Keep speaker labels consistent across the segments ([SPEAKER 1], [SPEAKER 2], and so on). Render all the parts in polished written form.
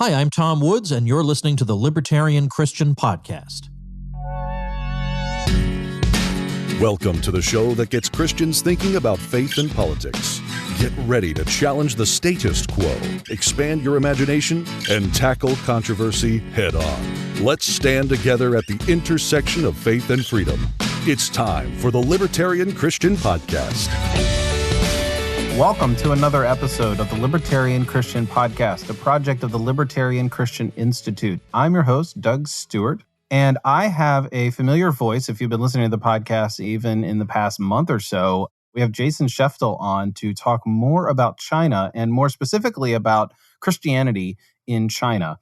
[SPEAKER 1] Hi, I'm Tom Woods, and you're listening to the Libertarian Christian Podcast.
[SPEAKER 2] Welcome to the show that gets Christians thinking about faith and politics. Get ready to challenge the status quo, expand your imagination, and tackle controversy head on. Let's stand together at the intersection of faith and freedom. It's time for the Libertarian Christian Podcast.
[SPEAKER 3] Welcome to another episode of the Libertarian Christian Podcast, a project of the Libertarian Christian Institute. I'm your host, Doug Stewart, and I have a familiar voice. If you've been listening to the podcast even in the past month or so, we have Jason Szeftel on to talk more about China and more specifically about Christianity in China.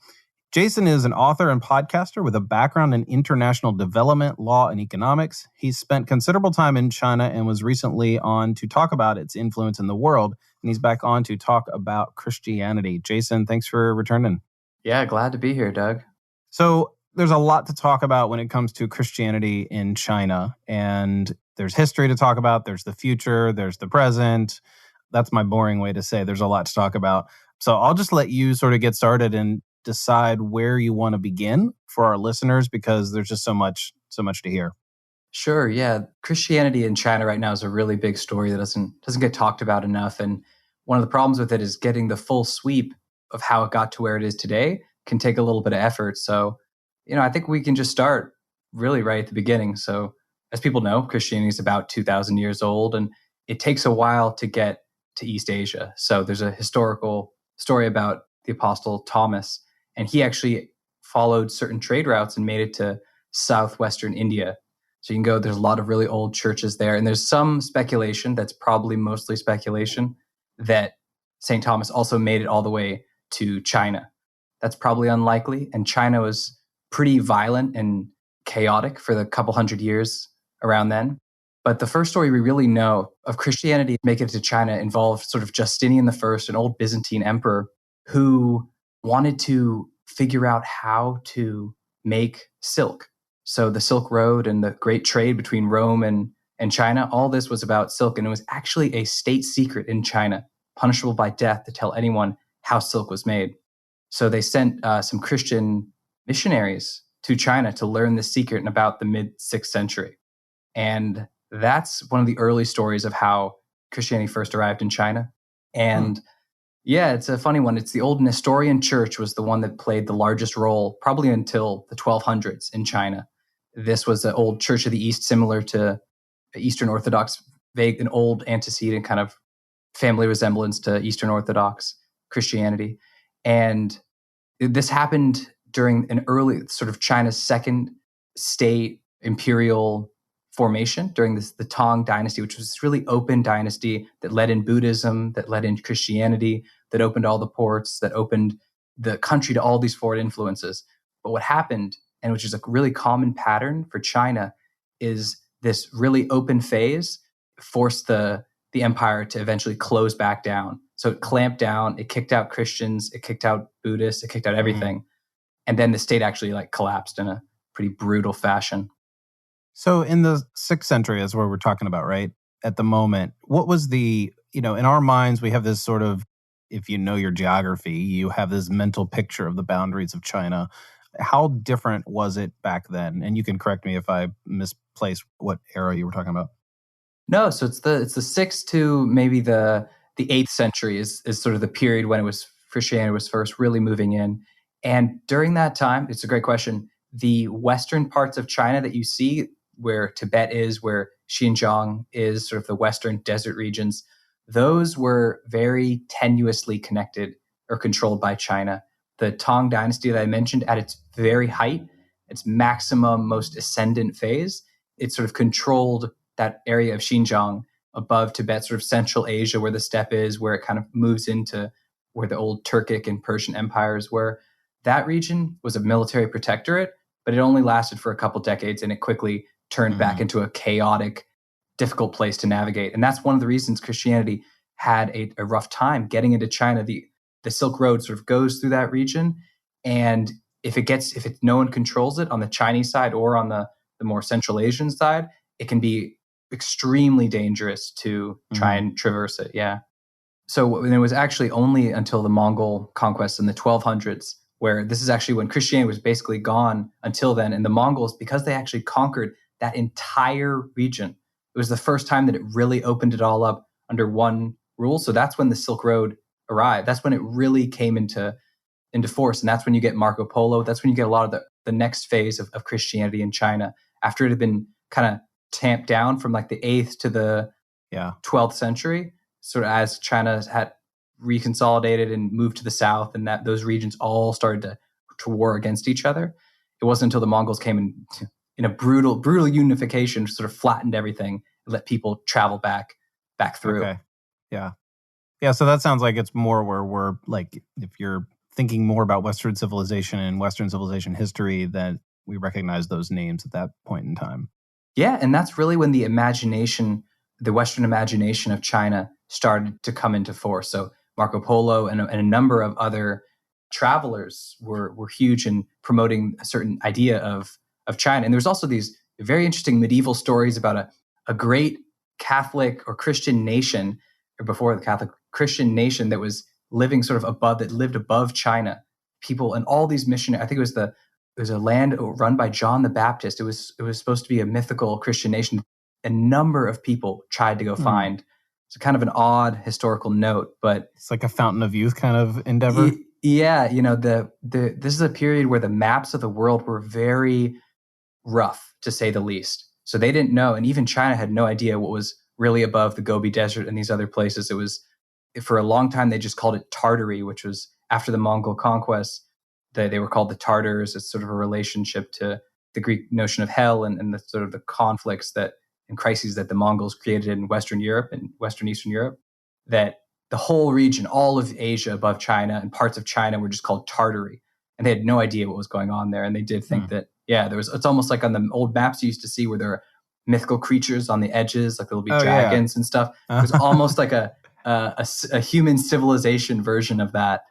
[SPEAKER 3] Jason is an author and podcaster with a background in international development, law, and economics. He's spent considerable time in China and was recently on to talk about its influence in the world. And he's back on to talk about Christianity. Jason, thanks for returning.
[SPEAKER 4] Yeah, glad to be here, Doug.
[SPEAKER 3] So there's a lot to talk about when it comes to Christianity in China. And there's history to talk about. There's the future. There's the present. That's my boring way to say there's a lot to talk about. So I'll just let you sort of get started and decide where you want to begin for our listeners, because there's just so much to hear.
[SPEAKER 4] Sure, yeah. Christianity in China right now is a really big story that doesn't get talked about enough. And one of the problems with it is getting the full sweep of how it got to where it is today can take a little bit of effort. So, I think we can just start really right at the beginning. So, as people know, Christianity is about 2,000 years old, and it takes a while to get to East Asia. So there's a historical story about the Apostle Thomas, and he actually followed certain trade routes and made it to southwestern India. So you can go, there's a lot of really old churches there. And there's some speculation, that's probably mostly speculation, that St. Thomas also made it all the way to China. That's probably unlikely. And China was pretty violent and chaotic for the couple hundred years around then. But the first story we really know of Christianity making it to China involved sort of Justinian I, an old Byzantine emperor, who wanted to figure out how to make silk. So the Silk Road and the great trade between Rome and China, all this was about silk. And it was actually a state secret in China, punishable by death, to tell anyone how silk was made. So they sent some Christian missionaries to China to learn this secret in about the mid-6th century. And that's one of the early stories of how Christianity first arrived in China. And yeah, it's a funny one. It's the old Nestorian church was the one that played the largest role, probably until the 1200s in China. This was the old Church of the East, similar to Eastern Orthodox, an old antecedent kind of family resemblance to Eastern Orthodox Christianity. And this happened during an early sort of China's second state imperial formation during the Tang dynasty, which was this really open dynasty that led in Buddhism, that led in Christianity, that opened all the ports, that opened the country to all these foreign influences. But what happened, and which is a really common pattern for China, is this really open phase forced the empire to eventually close back down. So it clamped down, it kicked out Christians, it kicked out Buddhists, it kicked out everything. And then the state actually collapsed in a pretty brutal fashion.
[SPEAKER 3] So in the 6th century is where we're talking about, right? At the moment, what was in our minds, we have this sort of, if you know your geography, you have this mental picture of the boundaries of China. How different was it back then? And you can correct me if I misplace what era you were talking about.
[SPEAKER 4] No, so it's the 6th to maybe the 8th century is sort of the period when Christianity was first really moving in. And during that time, it's a great question. The western parts of China that you see, where Tibet is, where Xinjiang is, sort of the western desert regions, those were very tenuously connected or controlled by China. The Tang dynasty that I mentioned, at its very height, its maximum, most ascendant phase, it sort of controlled that area of Xinjiang above Tibet, sort of Central Asia, where the steppe is, where it kind of moves into where the old Turkic and Persian empires were. That region was a military protectorate, but it only lasted for a couple decades, and it quickly turned back into a chaotic, difficult place to navigate. And that's one of the reasons Christianity had a rough time getting into China. The Silk Road sort of goes through that region. And if no one controls it on the Chinese side or on the more Central Asian side, it can be extremely dangerous to try and traverse it. Yeah. So it was actually only until the Mongol conquest in the 1200s where this is actually when Christianity was basically gone until then. And the Mongols, because they actually conquered that entire region, it was the first time that it really opened it all up under one rule. So that's when the Silk Road arrived. That's when it really came into force. And that's when you get Marco Polo. That's when you get a lot of the next phase of Christianity in China, after it had been kind of tamped down from like the 8th to the 12th century, sort of as China had reconsolidated and moved to the south, and that those regions all started to war against each other. It wasn't until the Mongols came in a brutal unification, sort of flattened everything and let people travel back through.
[SPEAKER 3] Okay. Yeah. So that sounds like it's more where we're like, if you're thinking more about Western civilization and Western civilization history, that we recognize those names at that point in time.
[SPEAKER 4] Yeah, and that's really when the Western imagination of China started to come into force. So Marco Polo and a number of other travelers were huge in promoting a certain idea of China. And there's also these very interesting medieval stories about a great Catholic or Christian nation, or before the Catholic Christian nation, that was living sort of lived above China. People and all these missionaries, I think it was a land run by John the Baptist. It was supposed to be a mythical Christian nation. A number of people tried to go find. It's kind of an odd historical note, but
[SPEAKER 3] it's like a fountain of youth kind of endeavor.
[SPEAKER 4] Yeah, this is a period where the maps of the world were very rough, to say the least. So they didn't know, and even China had no idea what was really above the Gobi Desert and these other places. It was, for a long time, they just called it Tartary, which was after the Mongol conquest. They were called the Tartars. It's sort of a relationship to the Greek notion of hell and the sort of the conflicts and crises that the Mongols created in Western Europe and Western Eastern Europe, that the whole region, all of Asia above China and parts of China were just called Tartary. And they had no idea what was going on there. And they did think that, it's almost like on the old maps you used to see where there are mythical creatures on the edges, like there'll be dragons and stuff. It was almost like a human civilization version of that.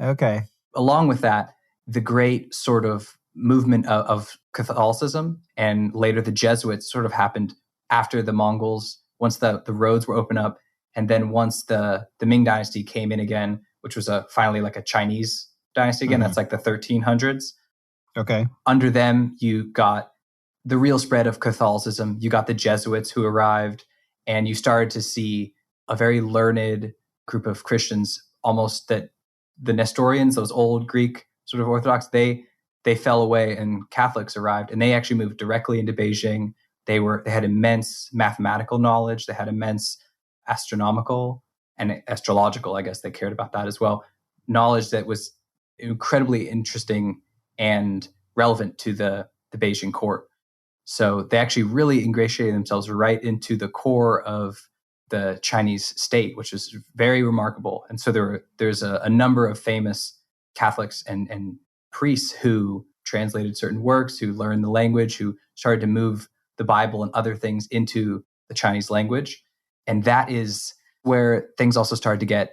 [SPEAKER 3] Okay.
[SPEAKER 4] Along with that, the great sort of movement of Catholicism and later the Jesuits sort of happened after the Mongols, once the roads were opened up, and then once the Ming Dynasty came in again, which was finally like a Chinese dynasty again. That's like the 1300s.
[SPEAKER 3] Okay.
[SPEAKER 4] Under them, you got the real spread of Catholicism. You got the Jesuits who arrived, and you started to see a very learned group of Christians, almost that the Nestorians, those old Greek sort of Orthodox, they fell away and Catholics arrived, and they actually moved directly into Beijing. They had immense mathematical knowledge. They had immense astronomical and astrological, I guess they cared about that as well, knowledge that was incredibly interesting and relevant to the Beijing court. So they actually really ingratiated themselves right into the core of the Chinese state, which is very remarkable. And so there's a number of famous Catholics and priests who translated certain works, who learned the language, who started to move the Bible and other things into the Chinese language. And that is where things also started to get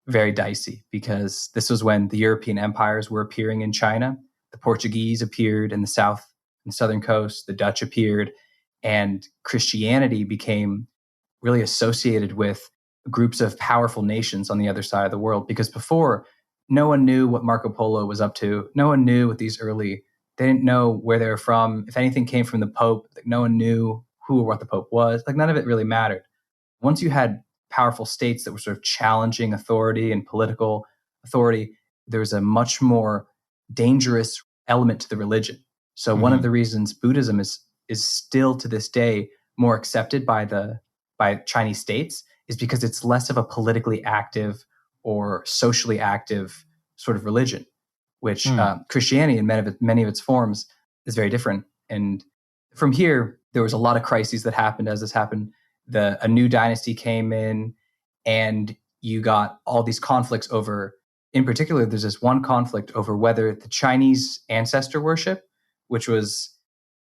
[SPEAKER 4] very dicey, because this was when the European empires were appearing in China. The Portuguese appeared in the south and southern coast. The Dutch appeared, and Christianity became really associated with groups of powerful nations on the other side of the world. Because before, no one knew what Marco Polo was up to. No one knew what they didn't know where they were from. If anything came from the Pope, no one knew who or what the Pope was. Like, none of it really mattered. Once you had powerful states that were sort of challenging authority and political authority, there was a much more dangerous element to the religion. So one of the reasons Buddhism is still to this day more accepted by Chinese states is because it's less of a politically active or socially active sort of religion, which Christianity in many of its forms is very different. And from here, there was a lot of crises that happened as this happened. A new dynasty came in, and you got all these conflicts over, in particular, there's this one conflict over whether the Chinese ancestor worship,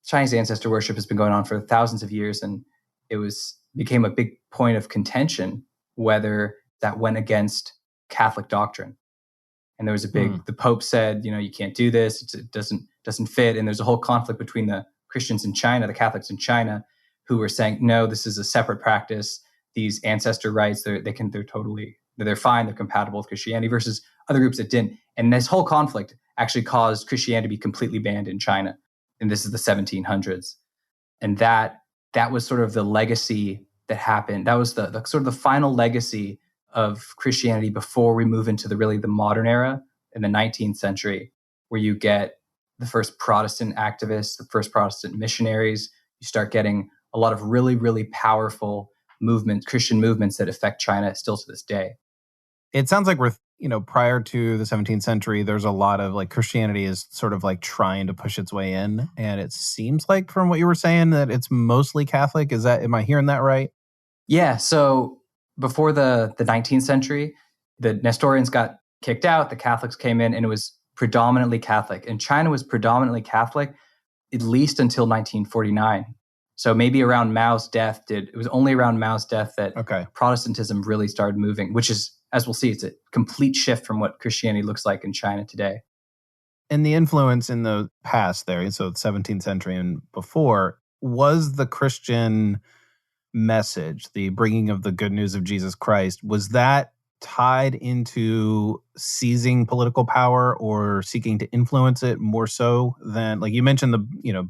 [SPEAKER 4] Chinese ancestor worship has been going on for thousands of years, and it became a big point of contention whether that went against Catholic doctrine. And there was the Pope said, you can't do this. It doesn't fit. And there's a whole conflict between the Christians in China, the Catholics in China, who were saying, no, this is a separate practice. These ancestor rites, they're fine. They're compatible with Christianity, versus other groups that didn't. And this whole conflict actually caused Christianity to be completely banned in China. And this is the 1700s. And that was sort of the legacy that happened. That was the sort of the final legacy of Christianity before we move into the modern era in the 19th century, where you get the first Protestant activists, the first Protestant missionaries. You start getting a lot of really, really powerful movements, Christian movements that affect China still to this day.
[SPEAKER 3] It sounds like we're, prior to the 17th century, there's a lot of like Christianity is sort of like trying to push its way in. And it seems like from what you were saying that it's mostly Catholic. Am I hearing that right?
[SPEAKER 4] Yeah. So before the 19th century, the Nestorians got kicked out, the Catholics came in, and it was predominantly Catholic. And China was predominantly Catholic at least until 1949. So maybe around Mao's death, it was only around Mao's death that Protestantism really started moving, which is, as we'll see, it's a complete shift from what Christianity looks like in China today.
[SPEAKER 3] And the influence in the past there, so the 17th century and before, was the Christian message, the bringing of the good news of Jesus Christ, was that tied into seizing political power or seeking to influence it more so than, like you mentioned,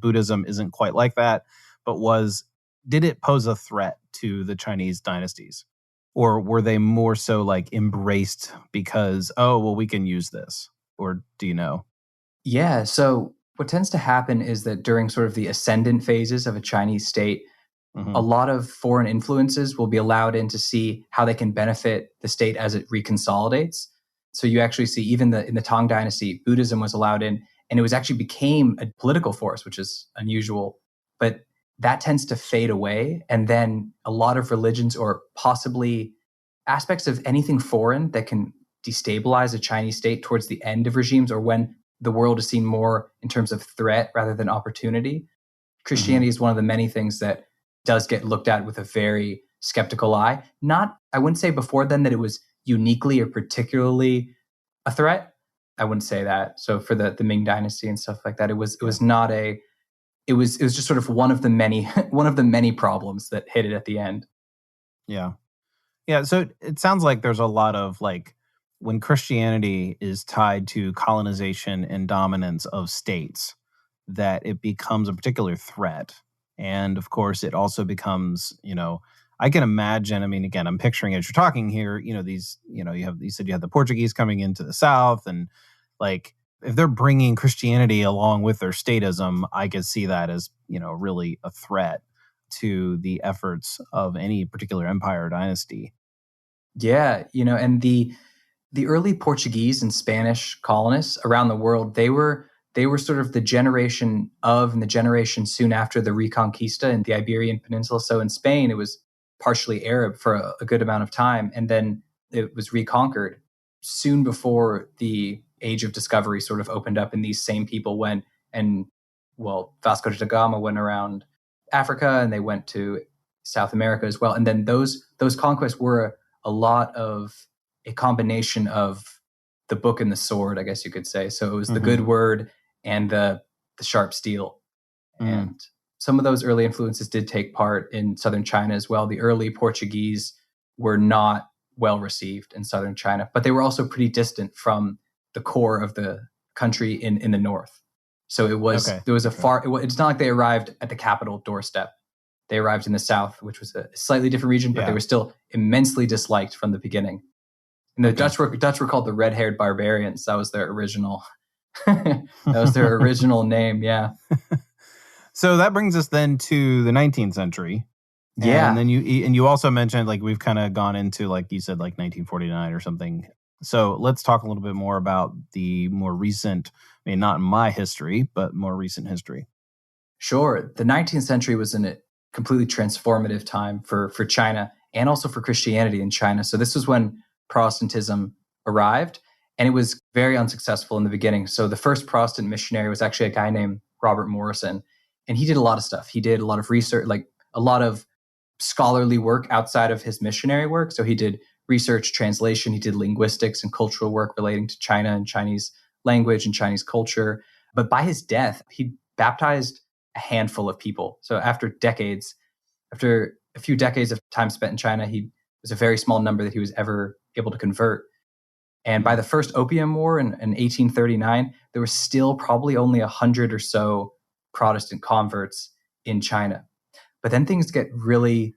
[SPEAKER 3] Buddhism isn't quite like that, but did it pose a threat to the Chinese dynasties? Or were they more so like embraced because, we can use this? Or do you know?
[SPEAKER 4] Yeah. So what tends to happen is that during sort of the ascendant phases of a Chinese state, a lot of foreign influences will be allowed in to see how they can benefit the state as it reconsolidates. So you actually see even in the Tang Dynasty, Buddhism was allowed in, and it was actually became a political force, which is unusual. But that tends to fade away. And then a lot of religions, or possibly aspects of anything foreign that can destabilize a Chinese state towards the end of regimes, or when the world is seen more in terms of threat rather than opportunity. Christianity is one of the many things that does get looked at with a very skeptical eye. I wouldn't say before then that it was uniquely or particularly a threat. I wouldn't say that. So for the Ming Dynasty and stuff like that, it was just sort of one of the many problems that hit it at the end.
[SPEAKER 3] Yeah. Yeah. So it sounds like there's a lot of like, when Christianity is tied to colonization and dominance of states, that it becomes a particular threat. And of course, it also becomes, I can imagine, I mean, again, I'm picturing as you're talking here, you said you had the Portuguese coming into the South, and like, if they're bringing Christianity along with their statism, I could see that as, really a threat to the efforts of any particular empire or dynasty.
[SPEAKER 4] Yeah. And the early Portuguese and Spanish colonists around the world, they were sort of the generation of and the generation soon after the Reconquista in the Iberian Peninsula. So in Spain, it was partially Arab for a good amount of time, and then it was reconquered soon before the age of discovery sort of opened up, and these same people went Vasco da Gama went around Africa, and they went to South America as well. And then those conquests were a lot of a combination of the book and the sword, I guess you could say. So it was the good word and the sharp steel. And some of those early influences did take part in southern China as well. The early Portuguese were not well received in southern China, but they were also pretty distant from the core of the country in the north. So it's not like they arrived at the capital doorstep. They arrived in the south, which was a slightly different region, but they were still immensely disliked from the beginning. And the Dutch were called the red-haired barbarians. That was their original name. Yeah.
[SPEAKER 3] So that brings us then to the 19th century.
[SPEAKER 4] Yeah.
[SPEAKER 3] And then you also mentioned, like, we've kind of gone into, like you said, like 1949 or something. So let's talk a little bit more about the more recent, I mean, not in my history, but more recent history.
[SPEAKER 4] Sure. The 19th century was a completely transformative time for China and also for Christianity in China. So this was when Protestantism arrived, and it was very unsuccessful in the beginning. So the first Protestant missionary was actually a guy named Robert Morrison, and he did a lot of stuff. He did a lot of research, like a lot of scholarly work outside of his missionary work. So he did research, translation, he did linguistics and cultural work relating to China and Chinese language and Chinese culture. But by his death, he baptized a handful of people. So after a few decades of time spent in China, he was a very small number that he was ever able to convert. And by the first Opium War in 1839, there were still probably only 100 or so Protestant converts in China. But then things get really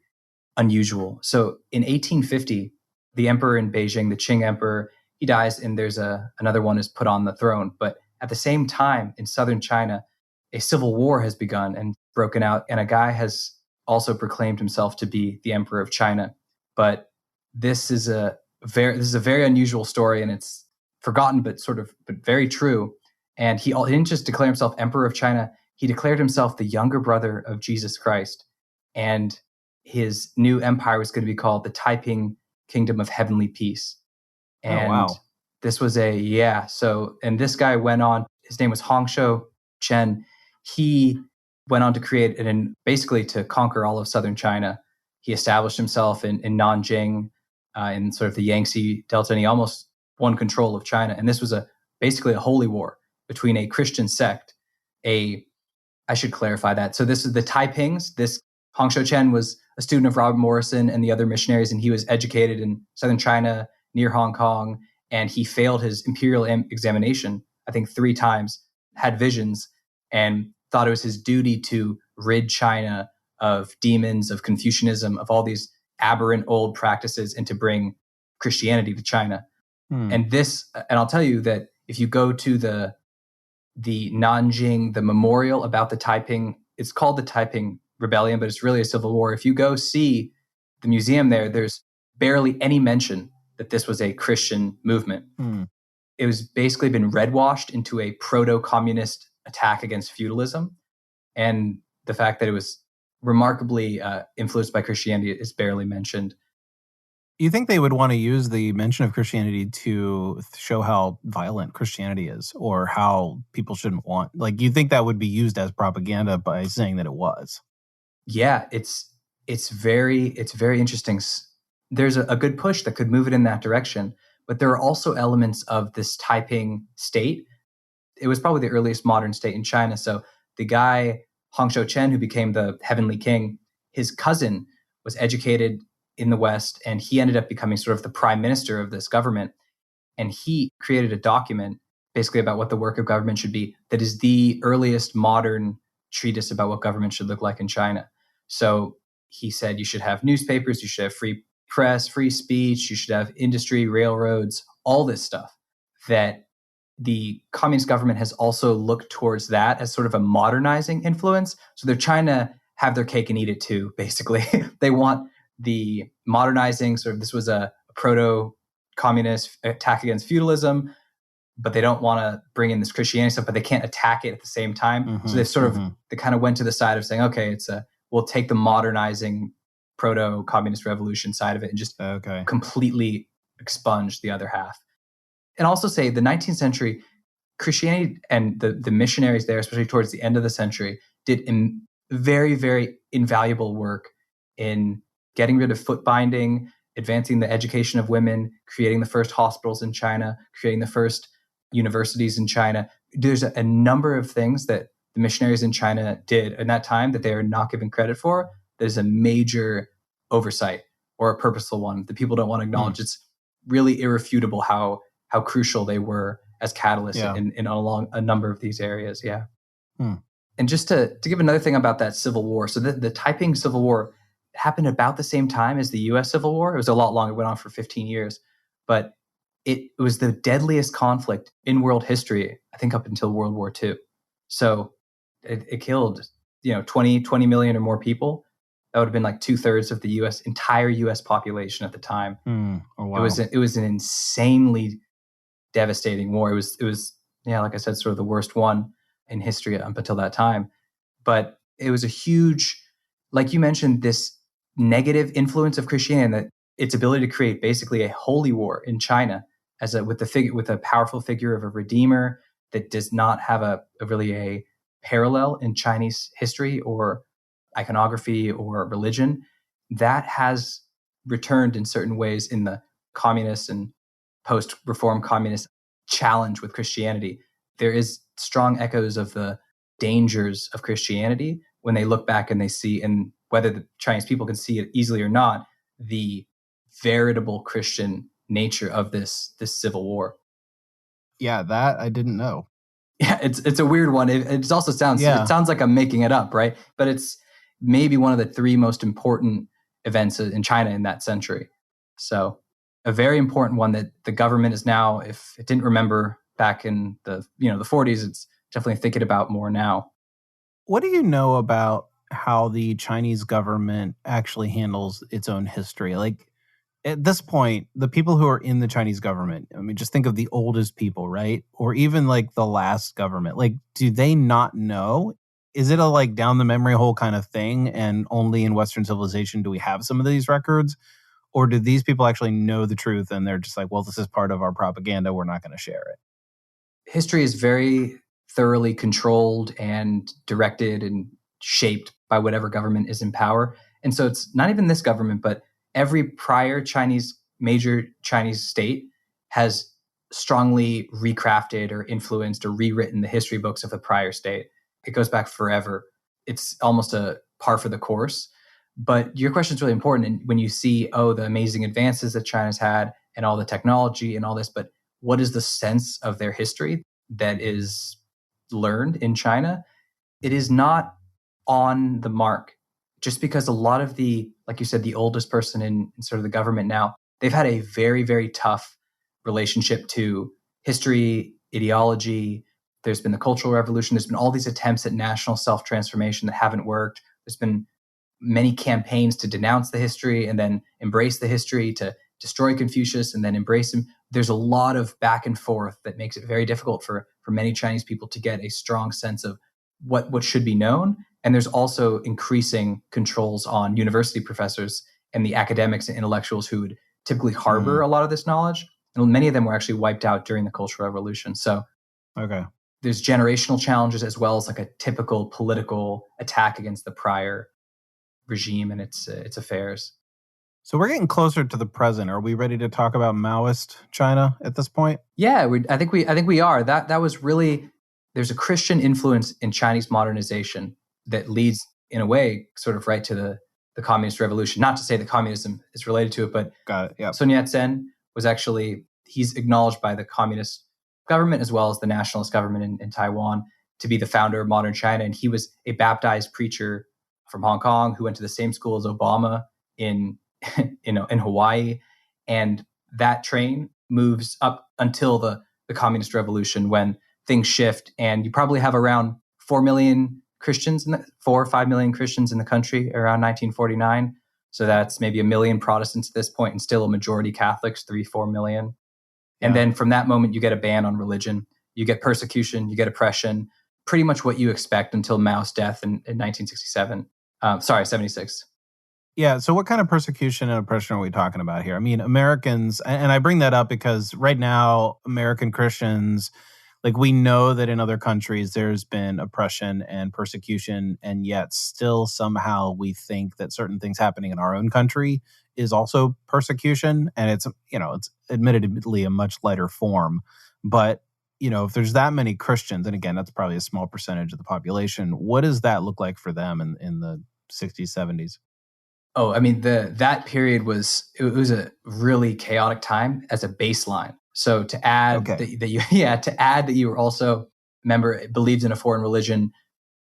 [SPEAKER 4] unusual. So in 1850, the emperor in Beijing, the Qing emperor, he dies, and there's another one is put on the throne. But at the same time, in southern China, a civil war has begun and broken out, and a guy has also proclaimed himself to be the emperor of China. But this is a very unusual story, and it's forgotten, but very true. And he didn't just declare himself emperor of China; he declared himself the younger brother of Jesus Christ, and his new empire was going to be called the Taiping Kingdom of Heavenly Peace. And
[SPEAKER 3] wow.
[SPEAKER 4] this was and this guy went on, his name was Hongsho Chen. He went on to create basically to conquer all of southern China. He established himself in Nanjing, in sort of the Yangtze Delta, and he almost won control of China. And this was basically a holy war between a Christian sect. I should clarify that. So this is the Taipings. This Hongsho Chen was a student of Robert Morrison and the other missionaries, and he was educated in southern China near Hong Kong, and he failed his imperial examination, I think 3 times, had visions, and thought it was his duty to rid China of demons, of Confucianism, of all these aberrant old practices, and to bring Christianity to China. And I'll tell you that if you go to the Nanjing, the memorial about the Taiping, it's called the Taiping Rebellion, but it's really a civil war. If you go see the museum there's barely any mention that this was a Christian movement. It was basically been redwashed into a proto-communist attack against feudalism. And the fact that it was remarkably influenced by Christianity is barely mentioned.
[SPEAKER 3] You think they would want to use the mention of Christianity to show how violent Christianity is, or how people shouldn't want? Like, you think that would be used as propaganda by saying that it was?
[SPEAKER 4] Yeah, it's very interesting. There's a good push that could move it in that direction, but there are also elements of this Taiping state. It was probably the earliest modern state in China. So the guy Hongsho Chen, who became the heavenly king, his cousin was educated in the West, and he ended up becoming sort of the prime minister of this government. And he created a document basically about what the work of government should be that is the earliest modern treatise about what government should look like in China. So he said you should have newspapers, you should have free press, free speech, you should have industry, railroads, all this stuff. That the communist government has also looked towards that as sort of a modernizing influence. So they're trying to have their cake and eat it too, basically. They want the modernizing, sort of, this was a proto-communist attack against feudalism, but they don't want to bring in this Christianity stuff, but they can't attack it at the same time. So they've they kind of went to the side of saying, okay, we'll take the modernizing proto-communist revolution side of it and just completely expunge the other half. And also say the 19th century, Christianity and the missionaries there, especially towards the end of the century, did very, very invaluable work in getting rid of foot binding, advancing the education of women, creating the first hospitals in China, creating the first universities in China. There's a number of things that the missionaries in China did in that time that they are not given credit for. There's a major oversight, or a purposeful one, that people don't want to acknowledge. It's really irrefutable how crucial they were as catalysts in a number of these areas. And just to give another thing about that civil war, so the Taiping Civil War happened about the same time as the U.S. Civil War. It was a lot longer. It went on for 15 years. But it was the deadliest conflict in world history, I think, up until World War II. So it killed 20 million or more people. That would have been like 2/3 of the entire U.S. population at the time.
[SPEAKER 3] Oh, wow.
[SPEAKER 4] It was an insanely devastating war. It was like I said, sort of the worst one in history up until that time. But it was a huge, like you mentioned, this negative influence of Christianity and that its ability to create basically a holy war in China with a powerful figure of a redeemer that does not have a parallel in Chinese history or iconography or religion. That has returned in certain ways in the communist and post-reform communist challenge with Christianity. There is strong echoes of the dangers of Christianity when they look back and they see, and whether the Chinese people can see it easily or not, the veritable Christian nature of this civil war.
[SPEAKER 3] Yeah, that I didn't know.
[SPEAKER 4] Yeah, it's a weird one. It also sounds it sounds like I'm making it up, right? But it's maybe one of the three most important events in China in that century. So a very important one that the government is now, if it didn't remember back in the the 40s, it's definitely thinking about more now.
[SPEAKER 3] What do you know about how the Chinese government actually handles its own history? Like at this point, the people who are in the Chinese government, I mean, just think of the oldest people, right? Or even like the last government. Like, do they not know? Is it a like down the memory hole kind of thing? And only in Western civilization do we have some of these records? Or do these people actually know the truth and they're just like, well, this is part of our propaganda. We're not going to share it.
[SPEAKER 4] History is very thoroughly controlled and directed and shaped by whatever government is in power. And so it's not even this government, but every prior major Chinese state has strongly recrafted or influenced or rewritten the history books of the prior state. It goes back forever. It's almost a par for the course. But your question is really important. And when you see, the amazing advances that China's had and all the technology and all this, but what is the sense of their history that is learned in China? It is not on the mark. Just because a lot of the, like you said, the oldest person in sort of the government now, they've had a very, very tough relationship to history, ideology. There's been the Cultural Revolution. There's been all these attempts at national self-transformation that haven't worked. There's been many campaigns to denounce the history and then embrace the history, to destroy Confucius and then embrace him. There's a lot of back and forth that makes it very difficult for many Chinese people to get a strong sense of what should be known. And there's also increasing controls on university professors and the academics and intellectuals who would typically harbor a lot of this knowledge. And many of them were actually wiped out during the Cultural Revolution. So there's generational challenges as well as like a typical political attack against the prior regime and its affairs.
[SPEAKER 3] So we're getting closer to the present. Are we ready to talk about Maoist China at this point?
[SPEAKER 4] Yeah, I think we are. That was really, there's a Christian influence in Chinese modernization that leads, in a way, sort of right to the communist revolution. Not to say that communism is related to it, but
[SPEAKER 3] got it. Yeah.
[SPEAKER 4] Sun Yat-sen was actually, he's acknowledged by the communist government as well as the nationalist government in Taiwan to be the founder of modern China. And he was a baptized preacher from Hong Kong who went to the same school as Obama in Hawaii. And that train moves up until the communist revolution, when things shift. And you probably have around 4 million Christians, 4 or 5 million Christians in the country around 1949. So that's maybe 1 million Protestants at this point, and still a majority Catholics, 3-4 million. And then from that moment, you get a ban on religion, you get persecution, you get oppression, pretty much what you expect until Mao's death in 76.
[SPEAKER 3] Yeah. So what kind of persecution and oppression are we talking about here? I mean, Americans, and I bring that up because right now, American Christians, like we know that in other countries, there's been oppression and persecution, and yet still somehow we think that certain things happening in our own country is also persecution. And it's admittedly a much lighter form. But, if there's that many Christians, and again, that's probably a small percentage of the population, what does that look like for them in the 60s, 70s?
[SPEAKER 4] Oh, I mean, that period was a really chaotic time as a baseline. So to add that you were also believed in a foreign religion,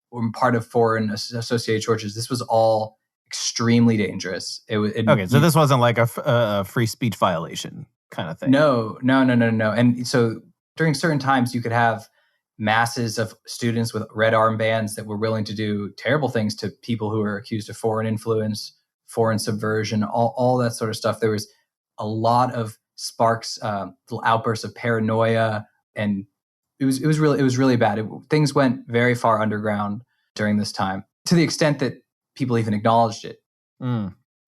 [SPEAKER 4] or part of foreign associated churches, this was all extremely dangerous.
[SPEAKER 3] So this wasn't like a free speech violation kind of thing.
[SPEAKER 4] No. And so during certain times, you could have masses of students with red armbands that were willing to do terrible things to people who were accused of foreign influence, foreign subversion, all that sort of stuff. There was a lot of sparks, little outbursts of paranoia, and it was really bad. Things went very far underground during this time, to the extent that people even acknowledged it.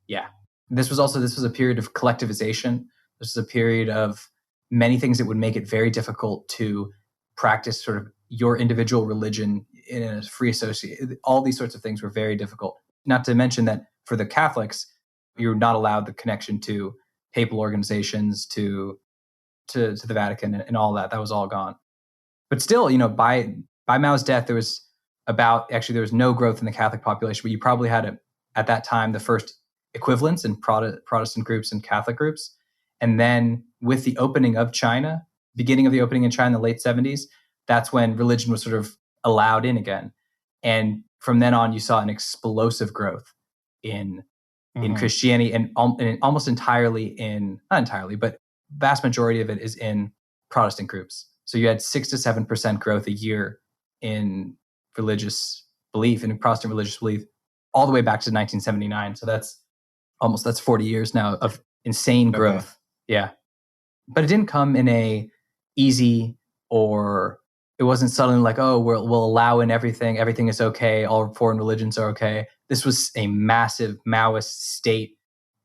[SPEAKER 4] Yeah, this was a period of collectivization. This was a period of many things that would make it very difficult to practice sort of your individual religion in a free association. All these sorts of things were very difficult. Not to mention that for the Catholics, you're not allowed the connection to papal organizations, to the Vatican, and all that. That was all gone. But still, by Mao's death, there was no growth in the Catholic population, but you probably had at that time the first equivalents in Protestant groups and Catholic groups. And then with the opening of China, beginning of the opening in China in the late 70s, that's when religion was sort of allowed in again. And from then on, you saw an explosive growth in Christianity, and almost entirely not entirely, but vast majority of it is in Protestant groups. So you had 6 to 7% growth a year in religious belief, in Protestant religious belief, all the way back to 1979. So that's 40 years now of insane growth. Okay. Yeah. But it didn't come in a easy, or it wasn't suddenly like, oh, we'll allow in everything. Everything is okay. All foreign religions are okay. This was a massive Maoist state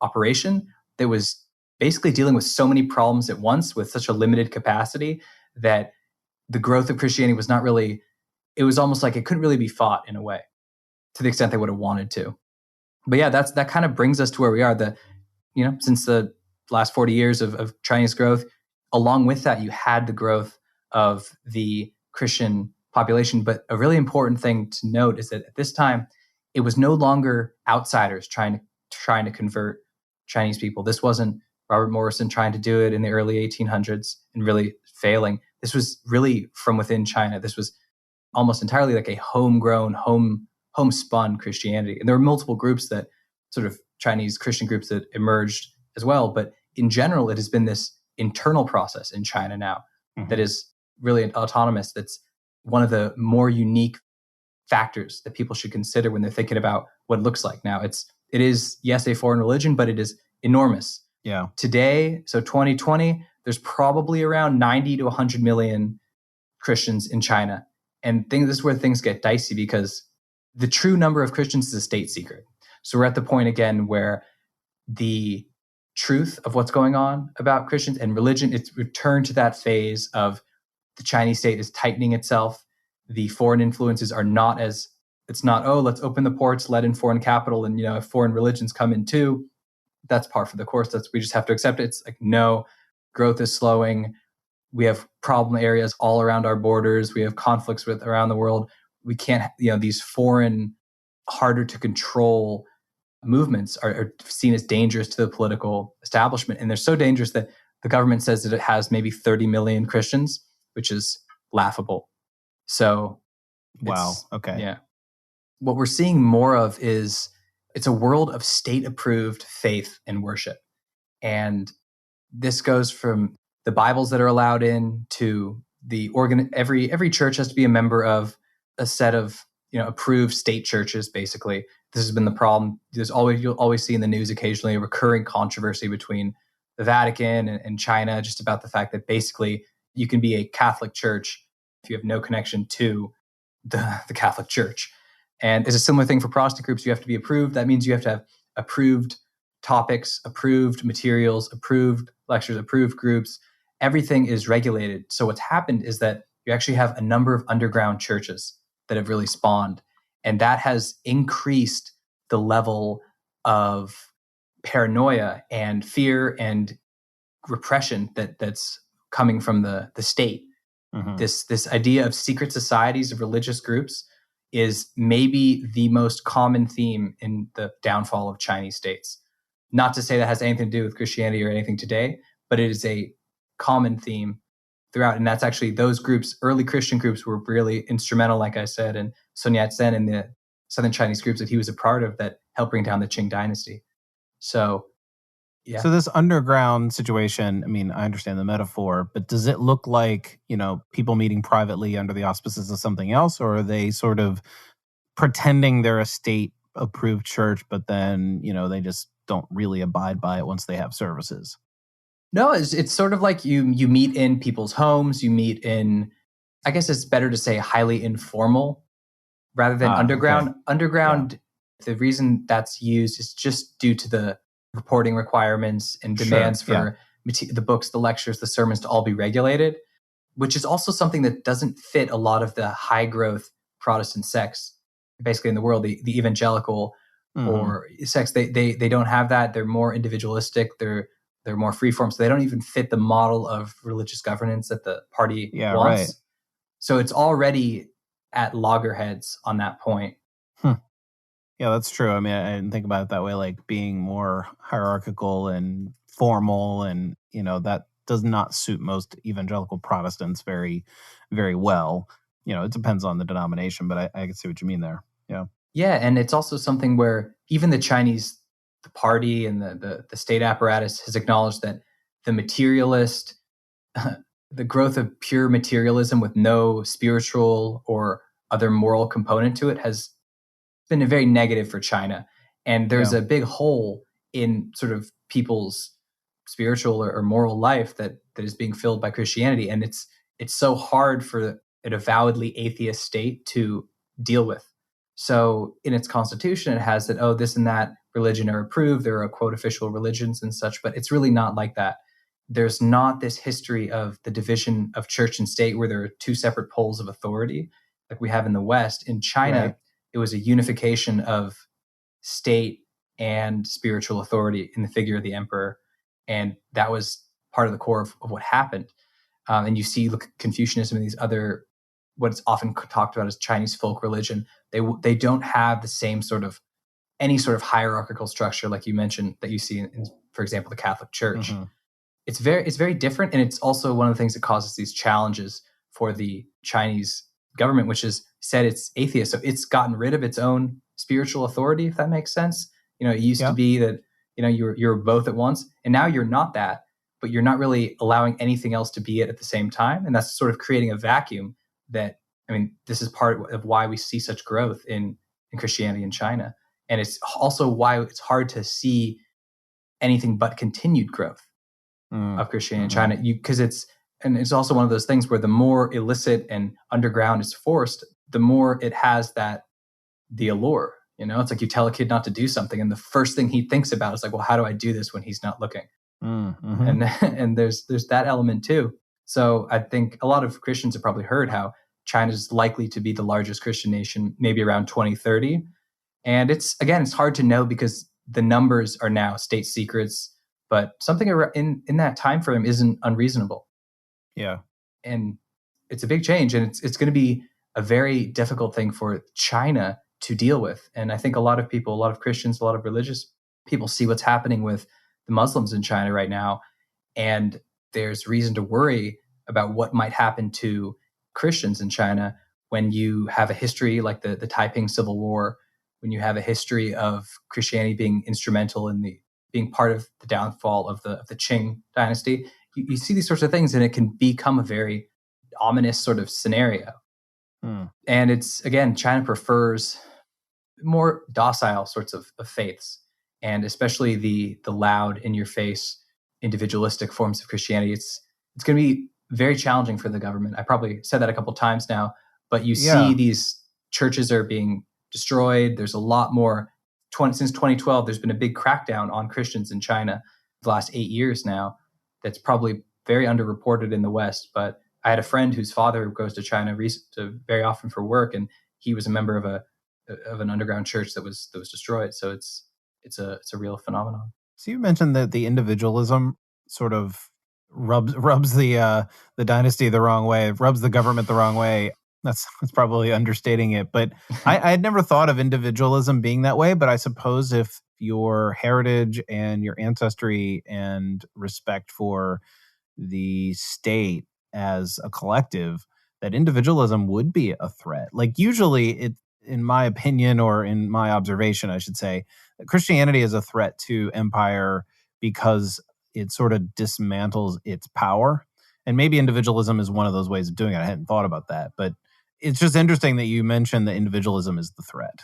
[SPEAKER 4] operation that was basically dealing with so many problems at once with such a limited capacity that the growth of Christianity was not really, it was almost like it couldn't really be fought in a way to the extent they would have wanted to. But yeah, that kind of brings us to where we are. Since the last 40 years of Chinese growth, along with that, you had the growth of the Christian population. But a really important thing to note is that at this time, it was no longer outsiders trying to convert Chinese people. This wasn't Robert Morrison trying to do it in the early 1800s and really failing. This was really from within China. This was almost entirely like a homegrown, homespun Christianity. And there were multiple groups, that sort of Chinese Christian groups, that emerged as well. But in general, it has been this internal process in China now that is really autonomous. That's one of the more unique factors that people should consider when they're thinking about what it looks like now. It is, yes, a foreign religion, but it is enormous.
[SPEAKER 3] Yeah.
[SPEAKER 4] Today, so 2020, there's probably around 90 to 100 million Christians in China. And this is where things get dicey, because the true number of Christians is a state secret. So we're at the point again where the truth of what's going on about Christians and religion, it's returned to that phase of the Chinese state is tightening itself. The foreign influences are not as, it's not, oh, let's open the ports, let in foreign capital, and if foreign religions come in too, that's par for the course. We just have to accept it. It's like, no, growth is slowing. We have problem areas all around our borders. We have conflicts around the world. We can't, these foreign, harder to control movements are seen as dangerous to the political establishment. And they're so dangerous that the government says that it has maybe 30 million Christians, which is laughable. So,
[SPEAKER 3] wow. Okay.
[SPEAKER 4] Yeah. What we're seeing more of is it's a world of state-approved faith and worship. And this goes from the Bibles that are allowed in to the every church has to be a member of a set of approved state churches. Basically, this has been the problem. You'll always see in the news occasionally a recurring controversy between the Vatican and China, just about the fact that basically you can be a Catholic church if you have no connection to the Catholic Church. And it's a similar thing for Protestant groups. You have to be approved. That means you have to have approved topics, approved materials, approved lectures, approved groups. Everything is regulated. So what's happened is that you actually have a number of underground churches that have really spawned. And that has increased the level of paranoia and fear and repression that's coming from the state. Mm-hmm. This idea of secret societies of religious groups is maybe the most common theme in the downfall of Chinese states. Not to say that has anything to do with Christianity or anything today, but it is a common theme throughout. And that's actually those groups, early Christian groups, were really instrumental, like I said, and Sun Yat-sen and the Southern Chinese groups that he was a part of that helped bring down the Qing dynasty. So, yeah.
[SPEAKER 3] So this underground situation, I mean, I understand the metaphor, but does it look like, people meeting privately under the auspices of something else, or are they sort of pretending they're a state-approved church, but then, they just don't really abide by it once they have services?
[SPEAKER 4] No, it's sort of like you meet in people's homes, you meet in, I guess it's better to say highly informal rather than underground. Okay. Underground, yeah. The reason that's used is just due to the reporting requirements and demands for the books, the lectures, the sermons to all be regulated, which is also something that doesn't fit a lot of the high growth Protestant sects, basically in the world, the evangelical or sects. They don't have that. They're more individualistic. They're more freeform. So they don't even fit the model of religious governance that the party wants. Right. So it's already at loggerheads on that point.
[SPEAKER 3] Yeah, that's true. I mean, I didn't think about it that way, like being more hierarchical and formal, and that does not suit most evangelical Protestants very, very well. It depends on the denomination, but I can see what you mean there. Yeah.
[SPEAKER 4] Yeah, and it's also something where even the Chinese, the party and the state apparatus has acknowledged that the materialist, the growth of pure materialism with no spiritual or other moral component to it has been very negative for China. And there's a big hole in sort of people's spiritual or moral life that is being filled by Christianity. And it's so hard for an avowedly atheist state to deal with. So in its constitution, it has that, this and that religion are approved. There are, quote, official religions and such, but it's really not like that. There's not this history of the division of church and state where there are two separate poles of authority like we have in the West. In China,
[SPEAKER 3] Right.
[SPEAKER 4] It was a unification of state and spiritual authority in the figure of the emperor. And that was part of the core of what happened. And you see Confucianism and these other, what's often talked about as Chinese folk religion. They don't have the same any sort of hierarchical structure like you mentioned that you see in, for example, the Catholic Church.
[SPEAKER 3] Mm-hmm.
[SPEAKER 4] It's very different, and it's also one of the things that causes these challenges for the Chinese government, which is said it's atheist, so it's gotten rid of its own spiritual authority, if that makes sense. It used to be that you're both at once, and now you're not that, but you're not really allowing anything else to be it at the same time, and that's sort of creating a vacuum. This is part of why we see such growth in Christianity in China, and it's also why it's hard to see anything but continued growth of Christianity in China, because it's also one of those things where the more illicit and underground is forced, the more it has the allure. It's like you tell a kid not to do something, and the first thing he thinks about is like, well, how do I do this when he's not looking?
[SPEAKER 3] Mm-hmm.
[SPEAKER 4] And there's that element too. So I think a lot of Christians have probably heard how China is likely to be the largest Christian nation, maybe around 2030. And it's hard to know because the numbers are now state secrets. But something in that time frame isn't unreasonable.
[SPEAKER 3] Yeah.
[SPEAKER 4] And it's a big change, and it's going to be a very difficult thing for China to deal with. And I think a lot of people, a lot of Christians, a lot of religious people see what's happening with the Muslims in China right now. And there's reason to worry about what might happen to Christians in China when you have a history like the Taiping Civil War, when you have a history of Christianity being instrumental in being part of the downfall of the Qing dynasty. You see these sorts of things, and it can become a very ominous sort of scenario. And it's, again, China prefers more docile sorts of faiths, and especially the loud, in-your-face, individualistic forms of Christianity. It's going to be very challenging for the government. I probably said that a couple times now, but you see these churches are being destroyed. There's a lot more. Since 2012, there's been a big crackdown on Christians in China the last 8 years now. That's probably very underreported in the West. But I had a friend whose father goes to China very often for work, and he was a member of an underground church that was destroyed. So it's a real phenomenon.
[SPEAKER 3] So you mentioned that the individualism sort of rubs the dynasty the wrong way, rubs the government the wrong way. That's probably understating it, but I had never thought of individualism being that way. But I suppose if your heritage and your ancestry and respect for the state as a collective, that individualism would be a threat. Like usually, in my opinion, or in my observation, I should say, Christianity is a threat to empire because it sort of dismantles its power. And maybe individualism is one of those ways of doing it. I hadn't thought about that, but it's just interesting that you mentioned that individualism is the threat,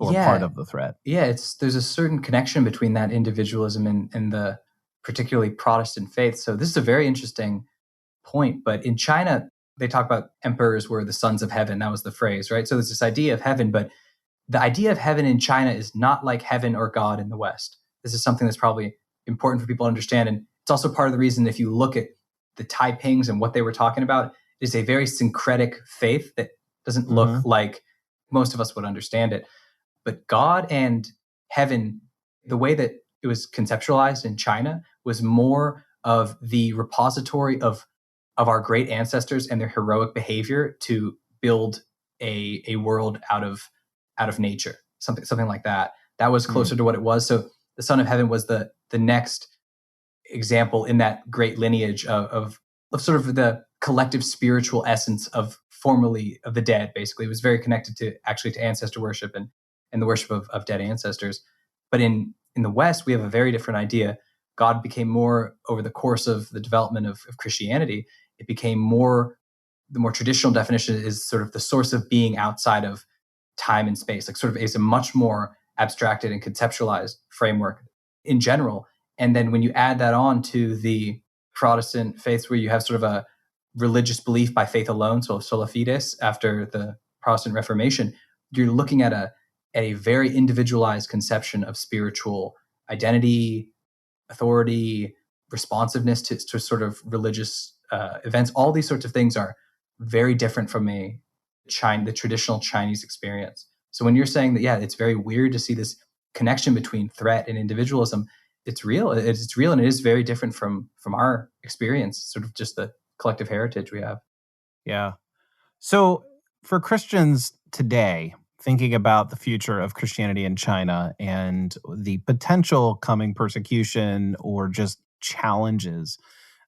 [SPEAKER 3] or part of the threat.
[SPEAKER 4] Yeah, there's a certain connection between that individualism and the particularly Protestant faith. So this is a very interesting point. But in China, they talk about emperors were the sons of heaven. That was the phrase, right? So there's this idea of heaven, but the idea of heaven in China is not like heaven or God in the West. This is something that's probably important for people to understand. And it's also part of the reason, if you look at the Taipings and what they were talking about, is a very syncretic faith that doesn't look like most of us would understand it. But God and heaven, the way that it was conceptualized in China, was more of the repository of our great ancestors and their heroic behavior to build a world out of nature, something like that. That was closer to what it was. So the Son of Heaven was the next example in that great lineage of sort of the collective spiritual essence of formerly of the dead. Basically, it was very connected to ancestor worship and the worship of dead ancestors. But in the West, we have a very different idea. God became more, over the course of the development of Christianity, it became more, the more traditional definition is sort of the source of being outside of time and space, like sort of is a much more abstracted and conceptualized framework in general. And then when you add that on to the Protestant faiths, where you have sort of a religious belief by faith alone, so sola fides, after the Protestant Reformation, you're looking at a very individualized conception of spiritual identity, authority, responsiveness to sort of religious events. All these sorts of things are very different from the traditional Chinese experience. So when you're saying that, yeah, it's very weird to see this connection between threat and individualism, it's real. It's real, and it is very different from our experience, sort of just the collective heritage we have.
[SPEAKER 3] Yeah. So for Christians today, thinking about the future of Christianity in China and the potential coming persecution or just challenges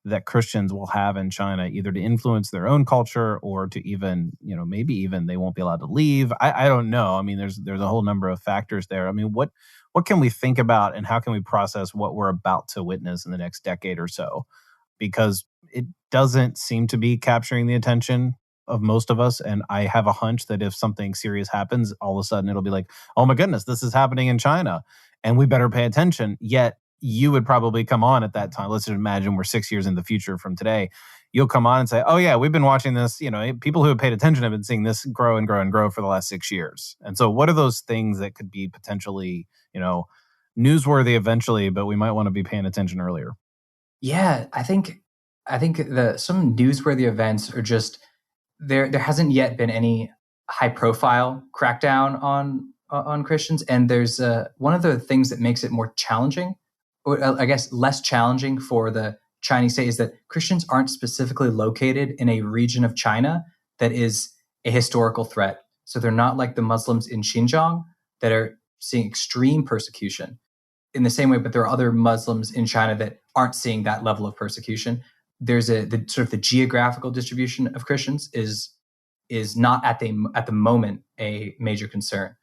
[SPEAKER 3] that Christians will have in China, either to influence their own culture or to even, maybe even they won't be allowed to leave. I don't know. I mean, there's a whole number of factors there. I mean, what can we think about, and how can we process what we're about to witness in the next decade or so? Because it doesn't seem to be capturing the attention of most of us. And I have a hunch that if something serious happens, all of a sudden it'll be like, oh my goodness, this is happening in China and we better pay attention. Yet you would probably come on at that time. Let's just imagine we're 6 years in the future from today. You'll come on and say, oh yeah, we've been watching this. People who have paid attention have been seeing this grow and grow and grow for the last 6 years. And so what are those things that could be potentially, newsworthy eventually, but we might want to be paying attention earlier?
[SPEAKER 4] Yeah, I think some newsworthy events are just, there hasn't yet been any high profile crackdown on Christians. And there's one of the things that makes it more challenging, or I guess less challenging for the Chinese state, is that Christians aren't specifically located in a region of China that is a historical threat. So they're not like the Muslims in Xinjiang that are seeing extreme persecution in the same way, but there are other Muslims in China that aren't seeing that level of persecution. There's the sort of the geographical distribution of Christians is not at the moment a major concern.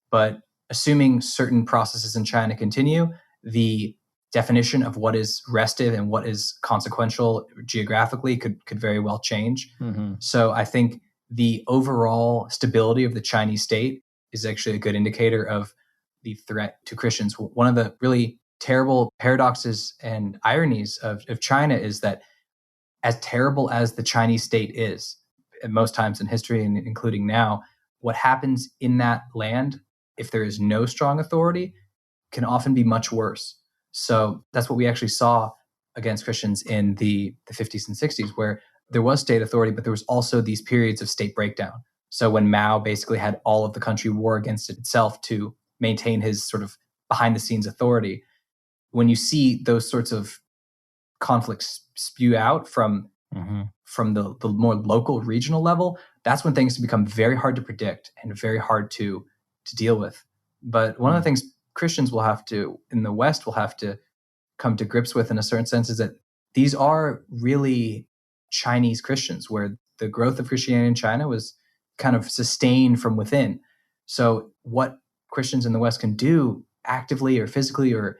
[SPEAKER 4] But assuming certain processes in China continue, the definition of what is restive and what is consequential geographically could very well change.
[SPEAKER 3] Mm-hmm.
[SPEAKER 4] So I think the overall stability of the Chinese state is actually a good indicator of the threat to Christians. One of the really terrible paradoxes and ironies of China is that, as terrible as the Chinese state is at most times in history, and including now, what happens in that land, if there is no strong authority, can often be much worse. So that's what we actually saw against Christians in the 50s and 60s, where there was state authority, but there was also these periods of state breakdown. So when Mao basically had all of the country war against itself to maintain his sort of behind the scenes authority, when you see those sorts of conflicts spew out from the more local regional level, that's when things become very hard to predict and very hard to deal with. But one of the things Christians will have to, in the West, will have to come to grips with in a certain sense is that these are really Chinese Christians, where the growth of Christianity in China was kind of sustained from within. So what Christians in the West can do actively or physically or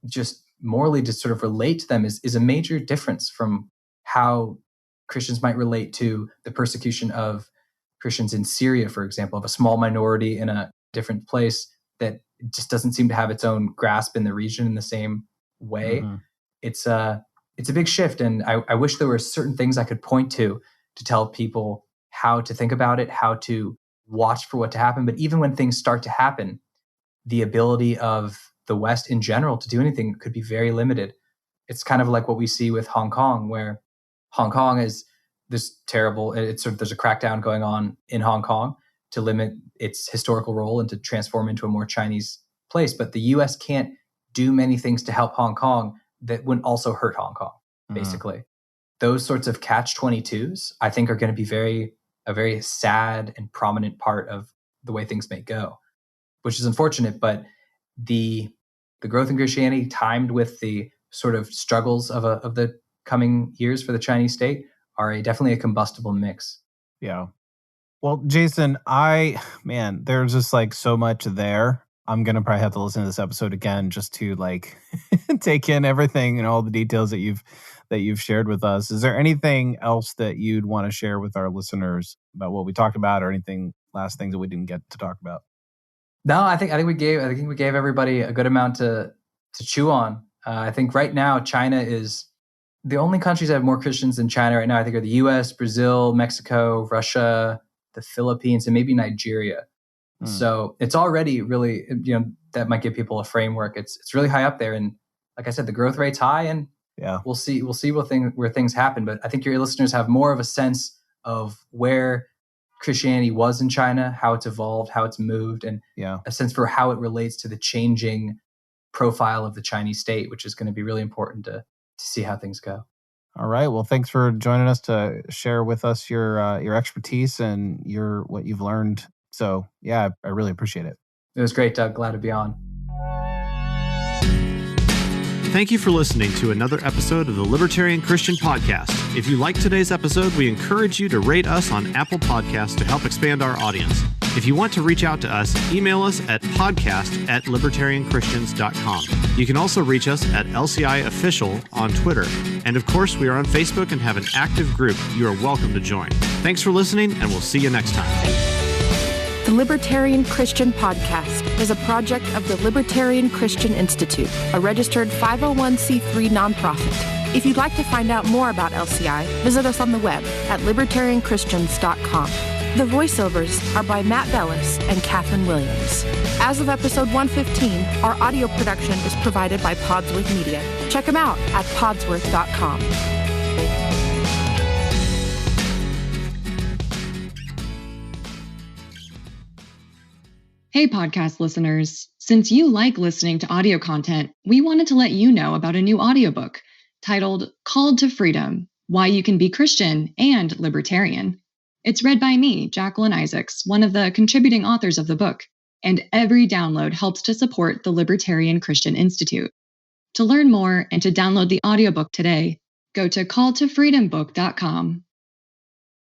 [SPEAKER 4] just morally to sort of relate to them is a major difference from how Christians might relate to the persecution of Christians in Syria, for example, of a small minority in a different place that just doesn't seem to have its own grasp in the region in the same way.
[SPEAKER 3] Mm-hmm.
[SPEAKER 4] It's a big shift. And I wish there were certain things I could point to tell people how to think about it, how to watch for what to happen. But even when things start to happen, the ability of the West in general to do anything could be very limited. It's kind of like what we see with Hong Kong, where Hong Kong is this terrible, there's a crackdown going on in Hong Kong to limit its historical role and to transform into a more Chinese place. But the US can't do many things to help Hong Kong that wouldn't also hurt Hong Kong, basically. Those sorts of catch-22s, I think, are going to be a very sad and prominent part of the way things may go, which is unfortunate. But the growth in Christianity, timed with the sort of struggles of the coming years for the Chinese state are definitely a combustible mix.
[SPEAKER 3] Yeah. Well, Jason, there's just like so much there. I'm going to probably have to listen to this episode again just to like take in everything and all the details that you've shared with us. Is there anything else that you'd want to share with our listeners about what we talked about, or anything last things that we didn't get to talk about?
[SPEAKER 4] No, I think we gave everybody a good amount to chew on. I think right now China is the only countries that have more Christians than China right now. I think are the U.S., Brazil, Mexico, Russia, the Philippines, and maybe Nigeria. So it's already really, that might give people a framework. It's really high up there, and like I said, the growth rate's high, and we'll see where things happen. But I think your listeners have more of a sense of where Christianity was in China, how it's evolved, how it's moved, and a sense for how it relates to the changing profile of the Chinese state, which is going to be really important to see how things go.
[SPEAKER 3] All right. Well, thanks for joining us to share with us your expertise and what you've learned. So, I really appreciate it.
[SPEAKER 4] It was great, Doug. Glad to be on.
[SPEAKER 5] Thank you for listening to another episode of the Libertarian Christian Podcast. If you liked today's episode, we encourage you to rate us on Apple Podcasts to help expand our audience. If you want to reach out to us, email us at podcast@libertarianchristians.com. You can also reach us at LCI Official on Twitter. And of course, we are on Facebook and have an active group you are welcome to join. Thanks for listening, and we'll see you next time.
[SPEAKER 6] The Libertarian Christian Podcast is a project of the Libertarian Christian Institute, a registered 501c3 nonprofit. If you'd like to find out more about LCI, visit us on the web at libertarianchristians.com. The voiceovers are by Matt Bellis and Catherine Williams. As of episode 115, our audio production is provided by Podsworth Media. Check them out at podsworth.com.
[SPEAKER 7] Hey, podcast listeners. Since you like listening to audio content, we wanted to let you know about a new audiobook titled Called to Freedom: Why You Can Be Christian and Libertarian. It's read by me, Jacqueline Isaacs, one of the contributing authors of the book, and every download helps to support the Libertarian Christian Institute. To learn more and to download the audiobook today, go to calltofreedombook.com.